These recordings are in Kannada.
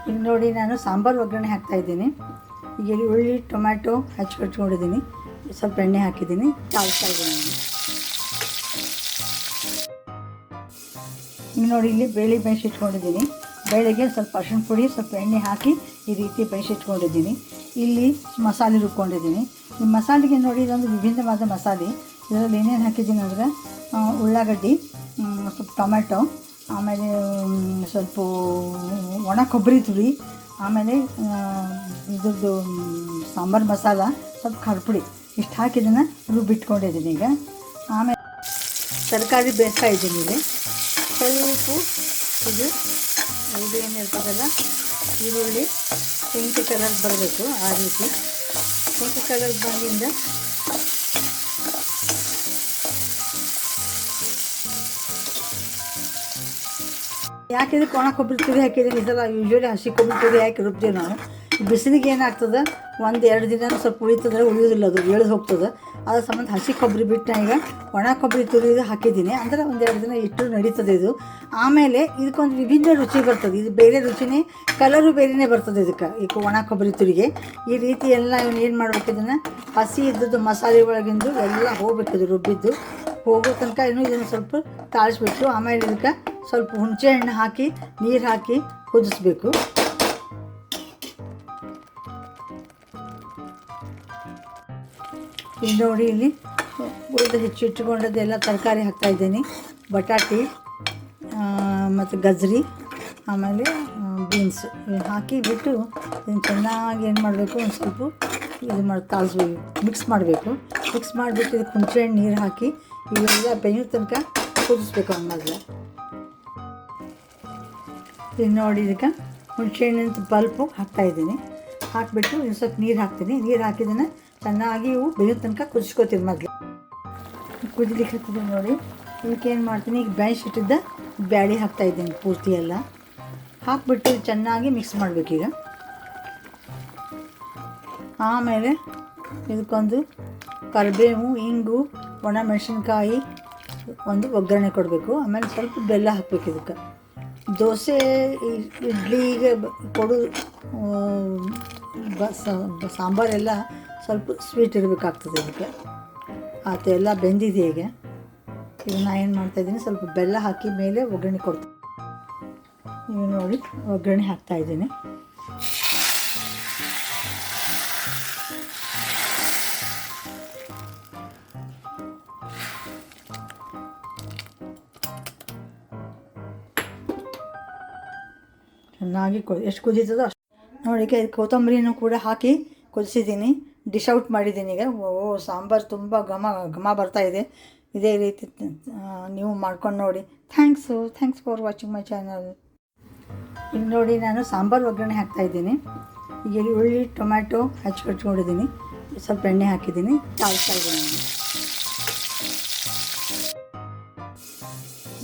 ಈಗ ನೋಡಿ ನಾನು ಸಾಂಬಾರು ಒಗ್ಗರಣೆ ಹಾಕ್ತಾಯಿದ್ದೀನಿ. ಈಗ ಈರುಳ್ಳಿ ಟೊಮ್ಯಾಟೊ ಹಚ್ಚಿಕೊಂಡಿದ್ದೀನಿ, ಸ್ವಲ್ಪ ಎಣ್ಣೆ ಹಾಕಿದ್ದೀನಿ, ತಾಳಿಸ್ತಾ ಇದ್ದೀನಿ. ಈಗ ನೋಡಿ ಇಲ್ಲಿ ಬೇಳೆ ಬೇಯಿಸಿಟ್ಕೊಂಡಿದ್ದೀನಿ. ಬೇಳೆಗೆ ಸ್ವಲ್ಪ ಅರಿಶಿಣ ಪುಡಿ, ಸ್ವಲ್ಪ ಎಣ್ಣೆ ಹಾಕಿ ಈ ರೀತಿ ಬೇಯಿಸಿಟ್ಕೊಂಡಿದ್ದೀನಿ. ಇಲ್ಲಿ ಮಸಾಲೆ ರುಬ್ಕೊಂಡಿದ್ದೀನಿ. ಈ ಮಸಾಲೆಗೆ ನೋಡಿ ಇದೊಂದು ವಿಭಿನ್ನವಾದ ಮಸಾಲೆ. ಇದರಲ್ಲಿ ಏನೇನು ಹಾಕಿದ್ದೀನಿ ಅಂದರೆ ಉಳ್ಳಾಗಡ್ಡಿ, ಸ್ವಲ್ಪ ಟೊಮ್ಯಾಟೊ, ಆಮೇಲೆ ಸ್ವಲ್ಪ ಒಣ ಕೊಬ್ಬರಿ ತುರಿ, ಆಮೇಲೆ ಇದ್ರದ್ದು ಸಾಂಬಾರು ಮಸಾಲ, ಸ್ವಲ್ಪ ಖಾರ ಪುಡಿ ಇಷ್ಟು ಹಾಕಿದ್ದನ್ನು ರುಬ್ಬಿಟ್ಕೊಂಡಿದ್ದೀನಿ. ಈಗ ಆಮೇಲೆ ತರಕಾರಿ ಬೇಯಿಸ್ತಾ ಇದ್ದೀನಿ. ಇಲ್ಲಿ ಸ್ವಲ್ಪ ಇದು ಏನಿರ್ತದಲ್ಲ ಈರುಳ್ಳಿ ಪಿಂಕ್ ಕಲರ್ ಬರಬೇಕು. ಆ ರೀತಿ ಪಿಂಕ್ ಕಲರ್ ಬಂದಿಂದ ಯಾಕಿದ್ರೆ ಒಣ ಕೊಬ್ಬರಿ ತುರಿ ಹಾಕಿದ್ದೀನಿ. ಇದೆಲ್ಲ ಯೂಶ್ವಲಿ ಹಸಿ ಕೊಬ್ಬರಿ ತುರಿ ಹಾಕಿ ರುಬ್ತೀವಿ ನಾವು. ಬಿಸಿಲಿಗೆ ಏನಾಗ್ತದೆ, 1-2 ದಿನ ಸ್ವಲ್ಪ ಉಳಿತಂದ್ರೆ ಉಳಿಯೋದಿಲ್ಲ, ಅದು ಎಳೆದು ಹೋಗ್ತದೆ. ಅದ್ರ ಸಂಬಂಧ ಹಸಿ ಕೊಬ್ಬರಿ ಬಿಟ್ಟು ಈಗ ಒಣ ಕೊಬ್ಬರಿ ತುರಿ ಹಾಕಿದ್ದೀನಿ. ಅಂದರೆ 1-2 ದಿನ ಇಟ್ಟು ನಡೀತದೆ ಇದು. ಆಮೇಲೆ ಇದಕ್ಕೊಂದು ವಿಭಿನ್ನ ರುಚಿ ಬರ್ತದೆ. ಇದು ಬೇರೆ ರುಚಿನೇ, ಕಲರು ಬೇರೆಯೇ ಬರ್ತದೆ ಇದಕ್ಕೆ. ಈಗ ಒಣ ಕೊಬ್ಬರಿ ತುರಿಗೆ ಈ ರೀತಿ ಎಲ್ಲ ಇವನು ಏನು ಮಾಡ್ಬೇಕು, ಇದನ್ನು ಹಸಿ ಇದ್ದದ್ದು ಮಸಾಲೆ ಒಳಗಿಂದು ಎಲ್ಲ ಹೋಗ್ಬೇಕು. ಇದು ರುಬ್ಬಿದ್ದು ಹೋಗೋ ತನಕ ಇದನ್ನು ಸ್ವಲ್ಪ ತಾಳಿಸ್ಬೇಕು. ಆಮೇಲೆ ಇದಕ್ಕೆ ಸ್ವಲ್ಪ ಹುಣಸೆ ಹಣ್ಣು ಹಾಕಿ ನೀರು ಹಾಕಿ ಕುದಿಸ್ಬೇಕು. ಈಗ ನೋಡಿ ಇಲ್ಲಿ ಉಳಿದು ಹೆಚ್ಚಿಟ್ಟುಕೊಂಡದ್ದೆಲ್ಲ ತರಕಾರಿ ಹಾಕ್ತಾಯಿದ್ದೀನಿ. ಬಟಾಟೆ ಮತ್ತು ಗಜ್ರಿ, ಆಮೇಲೆ ಬೀನ್ಸ್ ಹಾಕಿ ಬಿಟ್ಟು ಇದನ್ನು ಚೆನ್ನಾಗಿ ಏನು ಮಾಡಬೇಕು, ಒಂದು ಸ್ವಲ್ಪ ಇದು ತಾಳಿಸ್ಬೇಕು, ಮಿಕ್ಸ್ ಮಾಡಬೇಕು. ಮಿಕ್ಸ್ ಮಾಡಿಬಿಟ್ಟು ಇದಕ್ಕೆ ಹುಣಸೆ ಹಣ್ಣು ನೀರು ಹಾಕಿ ಇವೆಲ್ಲ ಬೇಯೋ ತನಕ ಕುದಿಸ್ಬೇಕು. ಆಮೇಲೆ ಈಗ ನೋಡಿ ಇದಕ್ಕೆ ಹುಣಸೆ ಹಣ್ಣಿನ ಪಲ್ಪು ಹಾಕ್ತಾಯಿದ್ದೀನಿ. ಹಾಕಿಬಿಟ್ಟು ಇನ್ನು ಸ್ವಲ್ಪ ನೀರು ಹಾಕ್ತೀನಿ. ನೀರು ಹಾಕಿದ್ದನ್ನು ಚೆನ್ನಾಗಿ ಇವು ಬೇಯೋ ತನಕ ಕುದಿಸ್ಕೋತೀನಿ. ಮೊದಲು ಕುದಿಲಿಕ್ಕೆ ಹತ್ತಿದ್ದೀನಿ ನೋಡಿ. ಇದಕ್ಕೇನು ಮಾಡ್ತೀನಿ, ಈಗ ಬೇಯಿಸಿಟ್ಟಿದ್ದ ಬ್ಯಾಳೆ ಹಾಕ್ತಾಯಿದ್ದೀನಿ ಪೂರ್ತಿ ಎಲ್ಲ ಹಾಕಿಬಿಟ್ಟು ಚೆನ್ನಾಗಿ ಮಿಕ್ಸ್ ಮಾಡಬೇಕೀಗ. ಆಮೇಲೆ ಇದಕ್ಕೊಂದು ಕರಿಬೇವು, ಇಂಗು, ಒಣ ಮೆಣಸಿನ್ಕಾಯಿ ಒಂದು ಒಗ್ಗರಣೆ ಕೊಡಬೇಕು. ಆಮೇಲೆ ಸ್ವಲ್ಪ ಬೆಲ್ಲ ಹಾಕಬೇಕು. ಇದಕ್ಕೆ ದೋಸೆ ಇಡ್ಲಿಗೆ ಕೊಡು ಸಾಂಬಾರೆಲ್ಲ ಸ್ವಲ್ಪ ಸ್ವೀಟ್ ಇರಬೇಕಾಗ್ತದೆ ಇದಕ್ಕೆ. ಆತ ಎಲ್ಲ ಬೆಂದಿದೆ. ಈಗ ನಾ ಏನು ಮಾಡ್ತಾಯಿದ್ದೀನಿ, ಸ್ವಲ್ಪ ಬೆಲ್ಲ ಹಾಕಿ ಮೇಲೆ ಒಗ್ಗರಣೆ ಕೊಡ್ತೀನಿ. ಈಗ ನೋಡಿ ಒಗ್ಗರಣೆ ಹಾಕ್ತಾಯಿದ್ದೀನಿ. ಚೆನ್ನಾಗಿ ಎಷ್ಟು ಕುದೀತದೋ ಅಷ್ಟು ನೋಡಿ. ಕೊತ್ತಂಬರಿನೂ ಕೂಡ ಹಾಕಿ ಕುದಿಸಿದ್ದೀನಿ, ಡಿಶ್ ಔಟ್ ಮಾಡಿದ್ದೀನಿ. ಈಗ ಸಾಂಬಾರು ತುಂಬ ಘಮ ಬರ್ತಾಯಿದೆ. ಇದೇ ರೀತಿ ನೀವು ಮಾಡ್ಕೊಂಡು ನೋಡಿ. Thanks for watching my channel. ಈಗ ನೋಡಿ ನಾನು ಸಾಂಬಾರು ಒಗ್ಗರಣೆ ಹಾಕ್ತಾಯಿದ್ದೀನಿ. ಈಗ ಈರುಳ್ಳಿ ಟೊಮ್ಯಾಟೊ ಹಚ್ಚಿಕೊಂಡಿದ್ದೀನಿ, ಸ್ವಲ್ಪ ಎಣ್ಣೆ ಹಾಕಿದ್ದೀನಿ, ತಾಳಿಸ್ತಾ ಇದ್ದೀನಿ.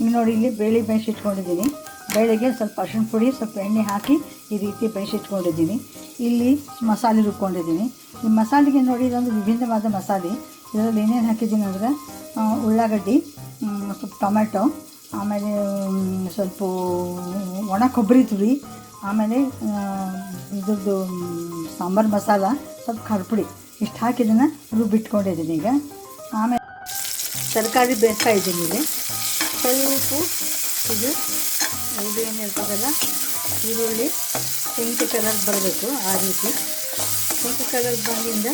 ಈಗ ನೋಡಿ ಇಲ್ಲಿ ಬೇಳೆ ಬೇಯಿಸಿಟ್ಕೊಂಡಿದ್ದೀನಿ. ಬೇಳೆಗೆ ಸ್ವಲ್ಪ ಅರಿಶಿಣ ಪುಡಿ, ಸ್ವಲ್ಪ ಎಣ್ಣೆ ಹಾಕಿ ಈ ರೀತಿ ಬೇಯಿಸಿಟ್ಕೊಂಡಿದ್ದೀನಿ. ಇಲ್ಲಿ ಮಸಾಲೆ ರುಬ್ಕೊಂಡಿದ್ದೀನಿ. ಈ ಮಸಾಲೆಗೆ ನೋಡಿ ಇದೊಂದು ವಿಭಿನ್ನವಾದ ಮಸಾಲೆ. ಇದರಲ್ಲಿ ಏನೇನು ಹಾಕಿದ್ದೀನಿ ಅಂದರೆ ಉಳ್ಳಾಗಡ್ಡಿ, ಸ್ವಲ್ಪ ಟೊಮ್ಯಾಟೊ, ಆಮೇಲೆ ಸ್ವಲ್ಪ ಒಣ ಕೊಬ್ಬರಿ ತುರಿ, ಆಮೇಲೆ ಇದ್ರದ್ದು ಸಾಂಬಾರು ಮಸಾಲ, ಸ್ವಲ್ಪ ಖಾರ ಪುಡಿ ಇಷ್ಟು ಹಾಕಿದ್ದನ್ನು ರುಬ್ಬಿಟ್ಕೊಂಡಿದ್ದೀನಿ. ಈಗ ಆಮೇಲೆ ತರಕಾರಿ ಬೇಯಿಸ್ತಾ ಇದ್ದೀನಿ. ಇಲ್ಲಿ ಸ್ವಲ್ಪ ಇದು ಏನಿರ್ತದಲ್ಲ ಈರುಳ್ಳಿ ಪಿಂಕ್ ಕಲರ್ ಬರಬೇಕು. ಆ ರೀತಿ ಪಿಂಕ್ ಕಲರ್ ಬಂದಿಂದ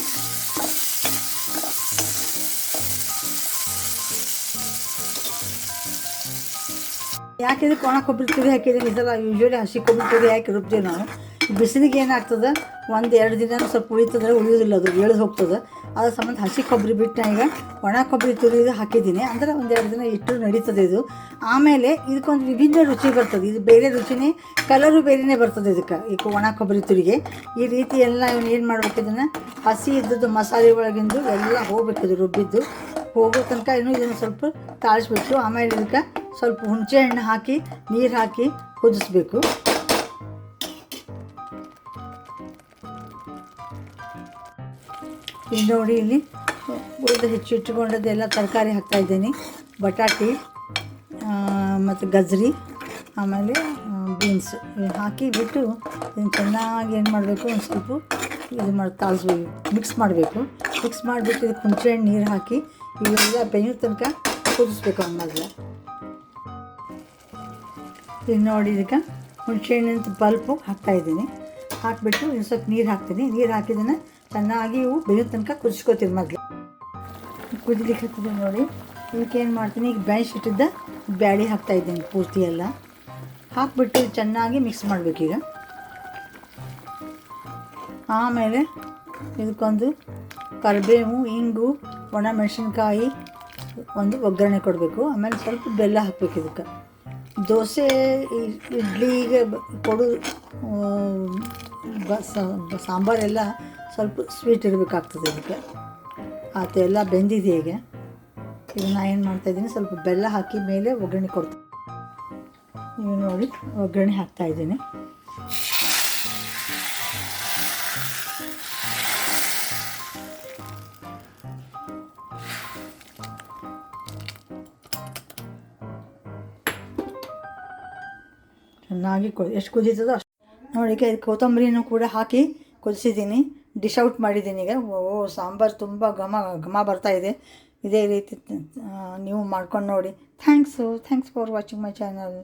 ಯಾಕಿದ್ರೆ ಒಣ ಕೊಬ್ಬರಿ ತುರಿ ಹಾಕಿದ್ದೀನಿ. ಇದೆಲ್ಲ ಯೂಶ್ವಲಿ ಹಸಿ ಕೊಬ್ಬರಿ ತುರಿ ಹಾಕಿ ರುಬ್ತೀವಿ ನಾವು. ಬಿಸಿಲಿಗೆ ಏನಾಗ್ತದೆ, 1-2 ದಿನ ಸ್ವಲ್ಪ ಉಳಿತಂದ್ರೆ ಉಳಿಯೋದಿಲ್ಲ, ಅದು ಎಳೆದು ಹೋಗ್ತದೆ. ಅದ್ರ ಸಂಬಂಧ ಹಸಿ ಕೊಬ್ಬರಿ ಬಿಟ್ಟು ಈಗ ಒಣ ಕೊಬ್ಬರಿ ತುರಿ ಹಾಕಿದ್ದೀನಿ. ಅಂದರೆ 1-2 ದಿನ ಇಟ್ಟು ನಡೀತದೆ ಇದು. ಆಮೇಲೆ ಇದಕ್ಕೊಂದು ವಿಭಿನ್ನ ರುಚಿ ಬರ್ತದೆ. ಇದು ಬೇರೆ ರುಚಿನೇ, ಕಲರು ಬೇರೆಯೇ ಬರ್ತದೆ ಇದಕ್ಕೆ. ಈಗ ಒಣ ಕೊಬ್ಬರಿ ತುರಿಗೆ ಈ ರೀತಿ ಎಲ್ಲ ಇವನು ಏನು ಮಾಡಬೇಕು, ಇದನ್ನು ಹಸಿ ಇದ್ದದ್ದು ಮಸಾಲೆ ಒಳಗಿಂದು ಎಲ್ಲ ಹೋಗ್ಬೇಕು. ಇದು ರುಬ್ಬಿದ್ದು ಹೋಗೋ ತನಕ ಇದನ್ನು ಸ್ವಲ್ಪ ತಾಳಿಸ್ಬಿಟ್ಟು ಆಮೇಲೆ ಇದಕ್ಕೆ ಸ್ವಲ್ಪ ಹುಣಸೆ ಹಣ್ಣು ಹಾಕಿ ನೀರು ಹಾಕಿ ಕುದಿಸ್ಬೇಕು. ಈಗ ನೋಡಿ ಇಲ್ಲಿ ಉಳಿದು ಹೆಚ್ಚಿಟ್ಟುಕೊಂಡದ್ದೆಲ್ಲ ತರಕಾರಿ ಹಾಕ್ತಾಯಿದ್ದೀನಿ. ಬಟಾಟೆ ಮತ್ತು ಗಜ್ರಿ, ಆಮೇಲೆ ಬೀನ್ಸ್ ಹಾಕಿ ಬಿಟ್ಟು ಇದನ್ನು ಚೆನ್ನಾಗಿ ಏನು ಮಾಡಬೇಕು, ಒಂದು ಸ್ವಲ್ಪ ಇದು ಕಾಯಿಸ್ಬೇಕು, ಮಿಕ್ಸ್ ಮಾಡಬೇಕು. ಮಿಕ್ಸ್ ಮಾಡಿಬಿಟ್ಟು ಇದಕ್ಕೆ ಹುಣಸೆಹಣ್ಣು ನೀರು ಹಾಕಿ ಇವೆಲ್ಲ ಬೇಯೋ ತನಕ ಕುದಿಸ್ಬೇಕು ಅನ್ನೋದಲ್ಲ. ಇದು ನೋಡಿ, ಇದಕ್ಕೆ ಹುಣಸೆಹಣ್ಣಿನ ಬಲ್ಪು ಹಾಕ್ತಾಯಿದ್ದೀನಿ. ಹಾಕಿಬಿಟ್ಟು ಇನ್ನು ಸ್ವಲ್ಪ ನೀರು ಹಾಕ್ತೀನಿ. ನೀರು ಹಾಕಿದ್ದನ್ನು ಚೆನ್ನಾಗಿ ಇವು ಬೇಯೋ ತನಕ ಕುದಿಸ್ಕೋತೀನಿ. ಮೊದಲು ಕುದಿಲಿಕ್ಕೆ ಹತ್ತಿದೆ ನೋಡಿ. ಇದಕ್ಕೆ ಏನು ಮಾಡ್ತೀನಿ, ಈಗ ಬೇಯಿಸಿಟ್ಟಿದ್ದ ಬ್ಯಾಳಿ ಹಾಕ್ತಾಯಿದ್ದೀನಿ ಪೂರ್ತಿ ಎಲ್ಲ ಹಾಕಿಬಿಟ್ಟು ಚೆನ್ನಾಗಿ ಮಿಕ್ಸ್ ಮಾಡಬೇಕೀಗ. ಆಮೇಲೆ ಇದಕ್ಕೊಂದು ಕರಿಬೇವು, ಇಂಗು, ಒಣಮೆಣಸಿನ್ಕಾಯಿ ಒಂದು ಒಗ್ಗರಣೆ ಕೊಡಬೇಕು. ಆಮೇಲೆ ಸ್ವಲ್ಪ ಬೆಲ್ಲ ಹಾಕಬೇಕು. ಇದಕ್ಕೆ ದೋಸೆ ಇಡ್ಲಿಗೆ ಕೊಡು ಸಾಂಬಾರೆಲ್ಲ ಸ್ವಲ್ಪ ಸ್ವೀಟ್ ಇರಬೇಕಾಗ್ತದೆ. ಇದಕ್ಕೆ ಆತ ಎಲ್ಲ ಬೆಂದಿದೆ. ಈಗ ಇದನ್ನು ಏನು ಮಾಡ್ತಾಯಿದ್ದೀನಿ, ಸ್ವಲ್ಪ ಬೆಲ್ಲ ಹಾಕಿ ಮೇಲೆ ಒಗ್ಗರಣೆ ಕೊಡ್ತೀನಿ. ಈಗ ನೋಡಿ ಒಗ್ಗರಣೆ ಹಾಕ್ತಾಯಿದ್ದೀನಿ. ಚೆನ್ನಾಗಿ ಎಷ್ಟು ಕುದೀತದೋ ಅಷ್ಟು ನೋಡಿ. ಕೊತ್ತಂಬರಿನೂ ಕೂಡ ಹಾಕಿ ಕುದಿಸಿದ್ದೀನಿ. ಡಿಶ್ ಔಟ್ ಮಾಡಿದ್ದೀನಿ. ಈಗ ಸಾಂಬಾರು ತುಂಬ ಘಮ ಬರ್ತಾಯಿದೆ. ಇದೇ ರೀತಿ ನೀವು ಮಾಡ್ಕೊಂಡು ನೋಡಿ. Thanks for watching my channel.